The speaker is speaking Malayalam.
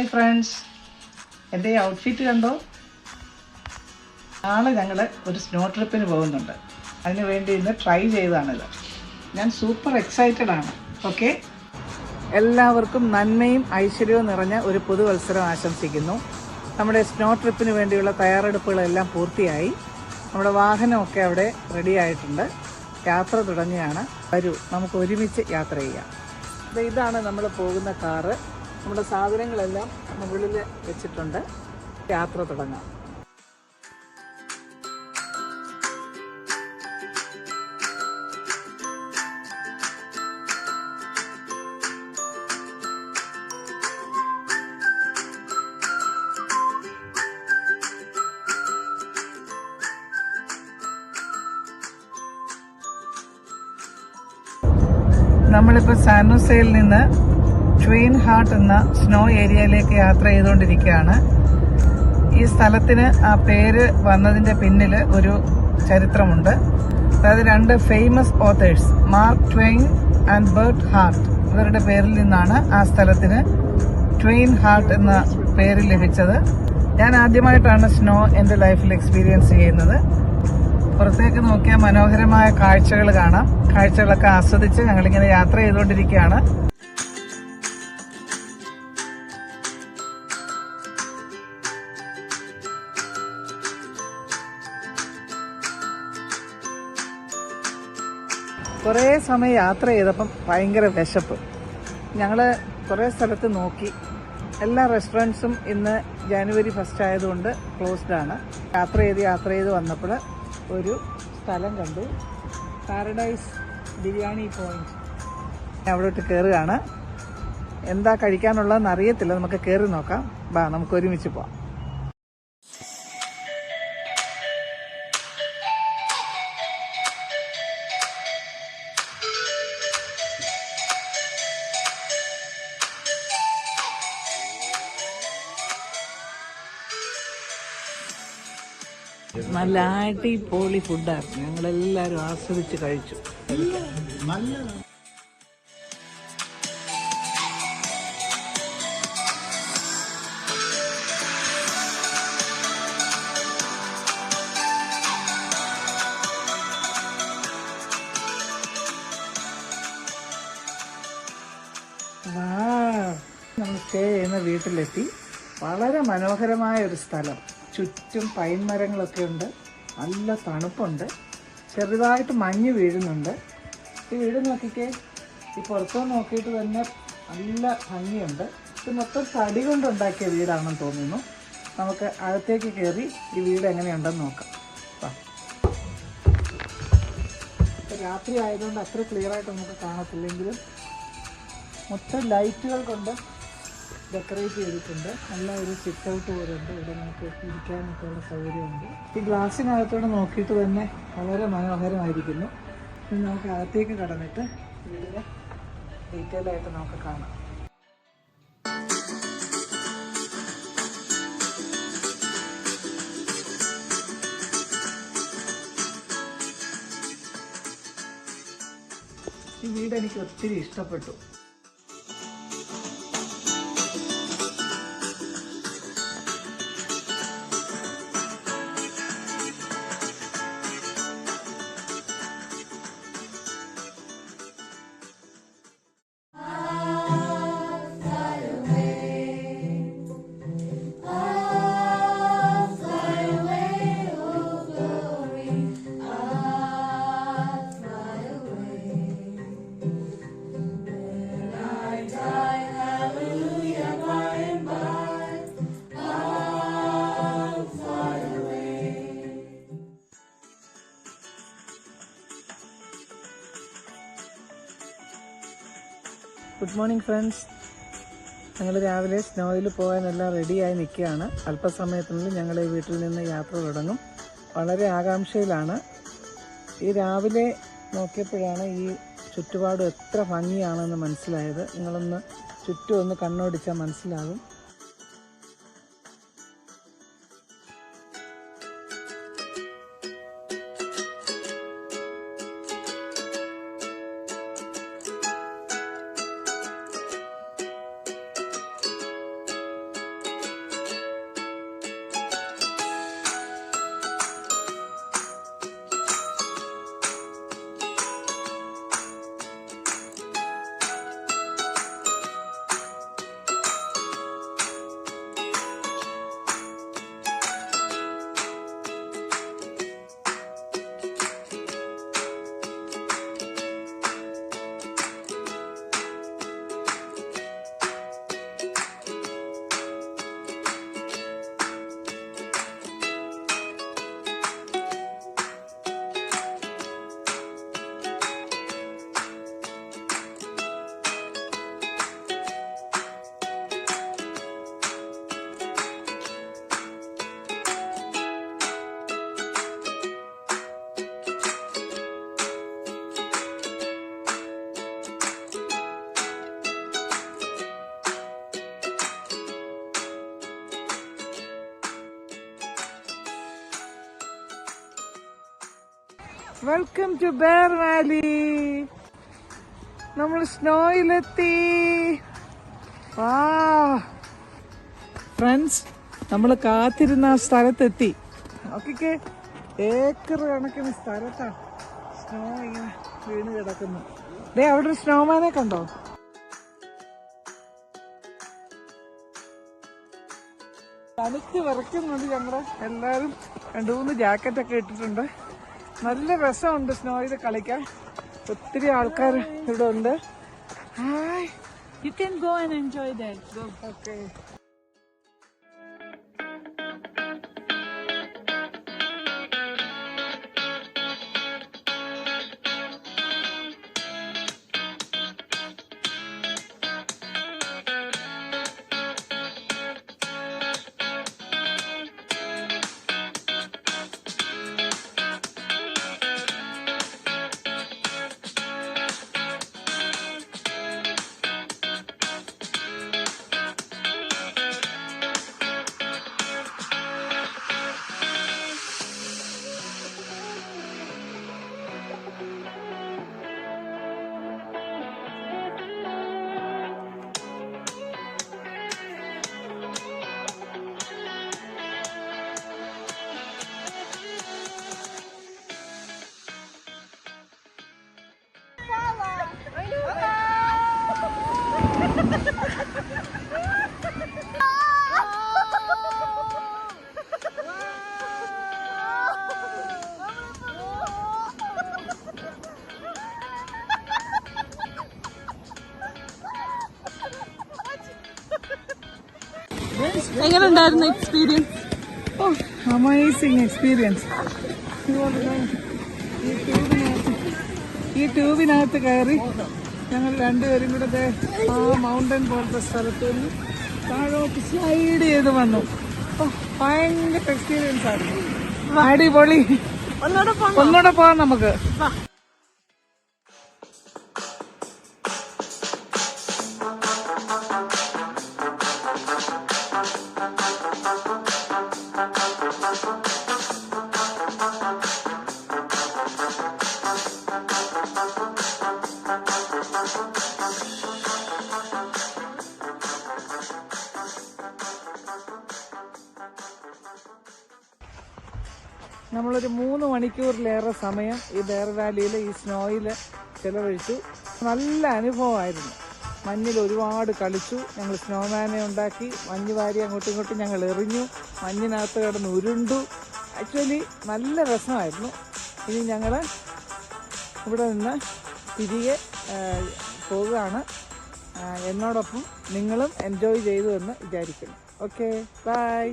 ഹായ് ഫ്രണ്ട്സ്, എൻ്റെ ഈ ഔട്ട്ഫിറ്റ് കണ്ടോ? നാളെ ഞങ്ങൾ ഒരു സ്നോ ട്രിപ്പിന് പോകുന്നുണ്ട്. അതിന് വേണ്ടി ഇന്ന് ട്രൈ ചെയ്തതാണിത്. ഞാൻ സൂപ്പർ എക്സൈറ്റഡ് ആണ്. ഓക്കെ, എല്ലാവർക്കും നന്മയും ഐശ്വര്യവും നിറഞ്ഞ ഒരു പുതുവത്സരം ആശംസിക്കുന്നു. നമ്മുടെ സ്നോ ട്രിപ്പിന് വേണ്ടിയുള്ള തയ്യാറെടുപ്പുകളെല്ലാം പൂർത്തിയായി. നമ്മുടെ വാഹനമൊക്കെ അവിടെ റെഡി ആയിട്ടുണ്ട്. യാത്ര തുടങ്ങിയാണ്. വരൂ, നമുക്ക് ഒരുമിച്ച് യാത്ര ചെയ്യാം. ഇതാണ് നമ്മൾ പോകുന്ന കാറ്. നമ്മുടെ സാധനങ്ങളെല്ലാം മുകളിൽ വെച്ചിട്ടുണ്ട്. യാത്ര തുടങ്ങാം. നമ്മളിപ്പോൾ സാനോസയിൽ നിന്ന് ട്വയിൻ ഹാർട്ട് എന്ന സ്നോ ഏരിയയിലേക്ക് യാത്ര ചെയ്തുകൊണ്ടിരിക്കുകയാണ്. ഈ സ്ഥലത്തിന് ആ പേര് വന്നതിൻ്റെ പിന്നിൽ ഒരു ചരിത്രമുണ്ട്. അതായത് രണ്ട് famous authors, Mark Twain and Bret Harte, ഇവരുടെ പേരിൽ നിന്നാണ് ആ സ്ഥലത്തിന് ട്വയിൻ ഹാർട്ട് എന്ന പേര് ലഭിച്ചത്. ഞാൻ ആദ്യമായിട്ടാണ് സ്നോ എൻ്റെ ലൈഫിൽ എക്സ്പീരിയൻസ് ചെയ്യുന്നത്. പുറത്തേക്ക് നോക്കിയാൽ മനോഹരമായ കാഴ്ചകൾ കാണാം. കാഴ്ചകളൊക്കെ ആസ്വദിച്ച് ഞങ്ങളിങ്ങനെ യാത്ര ചെയ്തുകൊണ്ടിരിക്കുകയാണ്. കുറേ സമയം യാത്ര ചെയ്തപ്പം ഭയങ്കര വിശപ്പ്. ഞങ്ങൾ കുറേ സ്ഥലത്ത് നോക്കി. എല്ലാ റെസ്റ്റോറൻറ്റ്സും ഇന്ന് ജനുവരി 1 ആയതുകൊണ്ട് ക്ലോസ്ഡ് ആണ്. യാത്ര ചെയ്ത് വന്നപ്പോൾ ഒരു സ്ഥലം കണ്ടു, പാരഡൈസ് ബിരിയാണി പോയിന്റ്. അവിടോട്ട് കയറുകയാണ്. എന്താ കഴിക്കാനുള്ളതെന്ന് അറിയത്തില്ല, നമുക്ക് കയറി നോക്കാം. ബാ, നമുക്ക് ഒരുമിച്ച് പോവാം. നല്ല അടിപൊളി ഫുഡായിരുന്നു. ഞങ്ങളെല്ലാവരും ആസ്വദിച്ച് കഴിച്ചു. നമ്മൾ സ്റ്റേ ചെയ്യുന്ന വീട്ടിലെത്തി. വളരെ മനോഹരമായ ഒരു സ്ഥലം. ചുറ്റും പൈൻ മരങ്ങളൊക്കെ ഉണ്ട്. നല്ല തണുപ്പുണ്ട്. ചെറുതായിട്ട് മഞ്ഞ് വീഴുന്നുണ്ട്. ഈ വീട് നോക്കിക്കേ. ഈ പുറത്ത് നോക്കിയിട്ട് തന്നെ നല്ല ഭംഗിയുണ്ട്. ഇത് മൊത്തം തടി കൊണ്ടുണ്ടാക്കിയ വീടാണെന്ന് തോന്നുന്നു. നമുക്ക് അകത്തേക്ക് കയറി ഈ വീട് എങ്ങനെയുണ്ടെന്ന് നോക്കാം. രാത്രി ആയതുകൊണ്ട് അത്ര ക്ലിയർ ആയിട്ട് നമുക്ക് കാണത്തില്ലെങ്കിലും മൊത്തം ലൈറ്റുകൾ കൊണ്ട് ഡെക്കറേറ്റ് ചെയ്തിട്ടുണ്ട്. നല്ല ഒരു സിറ്റ് ഔട്ട് പോലെ ഉണ്ട്. ഇവിടെ നമുക്ക് ഇരിക്കാനൊക്കെ ഉള്ള സൗകര്യമുണ്ട്. ഈ ഗ്ലാസ്സിനകത്തോടെ നോക്കിയിട്ട് തന്നെ വളരെ മനോഹരമായിരിക്കുന്നു. ഇനി നമുക്ക് അകത്തേക്ക് കടന്നിട്ട് വീടിനെ ഡീറ്റെയിൽ ആയിട്ട് നമുക്ക് കാണാം. ഈ വീട് എനിക്ക് ഒത്തിരി ഇഷ്ടപ്പെട്ടു. Good morning friends. ഞങ്ങൾ രാവിലെ സ്നോയിൽ പോകാനെല്ലാം റെഡിയായി നിൽക്കുകയാണ്. അല്പസമയത്തിനുള്ളിൽ ഞങ്ങൾ ഈ വീട്ടിൽ നിന്ന് യാത്ര തുടങ്ങും. വളരെ ആകാംക്ഷയിലാണ്. ഈ രാവിലെ നോക്കിയപ്പോഴാണ് ഈ ചുറ്റുപാടും എത്ര ഭംഗിയാണെന്ന് മനസ്സിലായത്. നിങ്ങളൊന്ന് ചുറ്റും ഒന്ന് കണ്ണോടിച്ചാൽ മനസ്സിലാകും. Welcome to Bear Valley. നമ്മൾ സ്നോയിലെത്തി. ഫ്രണ്ട്സ്, നമ്മൾ കാത്തിരുന്ന ആ സ്ഥലത്തെത്തി. നോക്കിക്കേ, ഏക്കർ കണക്കിന് സ്ഥലത്താണ് സ്നോ ഇങ്ങനെ വീണ് കിടക്കുന്നു. ദേ അവിടെ ഒരു സ്നോമാനെ കണ്ടോ? തണുത്ത് വിറയ്ക്കുന്നുണ്ട്. ഞങ്ങള് എല്ലാരും 2-3 ജാക്കറ്റൊക്കെ ഇട്ടിട്ടുണ്ട്. നല്ല രസമുണ്ട് സ്നോയിൽ കളിക്കാൻ. ഒത്തിരി ആൾക്കാർ ഇവിടെ ഉണ്ട്. Hi, you can go and enjoy that. Go. Okay. എങ്ങനെ ഉണ്ടായിരുന്നു എക്സ്പീരിയൻസ്? Amazing experience. ഈ ട്യൂബിനകത്ത് കയറി ഞങ്ങൾ രണ്ടുപേരും കൂടെ ആ മൗണ്ടൻ പോലത്തെ സ്ഥലത്ത് നിന്ന് താഴോട്ട് സ്ലൈഡ് ചെയ്ത് വന്നു. ഭയങ്കര എക്സ്പീരിയൻസ് ആയിരുന്നു. അടിപൊളി. ഒന്നുകൂടെ പോവാം നമുക്ക്. നമ്മളൊരു 3 മണിക്കൂറിലേറെ സമയം ഈ ബെയർ വാലിയിൽ ഈ സ്നോയിൽ ചിലവഴിച്ചു. നല്ല അനുഭവമായിരുന്നു. മഞ്ഞിൽ ഒരുപാട് കളിച്ചു. ഞങ്ങൾ സ്നോമാനെ ഉണ്ടാക്കി. മഞ്ഞ് വാരി അങ്ങോട്ടും ഇങ്ങോട്ടും ഞങ്ങൾ എറിഞ്ഞു. മഞ്ഞിനകത്ത് കിടന്ന് ഉരുണ്ടു. ആക്ച്വലി നല്ല രസമായിരുന്നു. ഇനി ഞങ്ങൾ ഇവിടെ നിന്ന് തിരികെ പോവുകയാണ്. എന്നോടൊപ്പം നിങ്ങളും എൻജോയ് ചെയ്തു എന്ന് വിചാരിക്കുന്നു. Okay, by.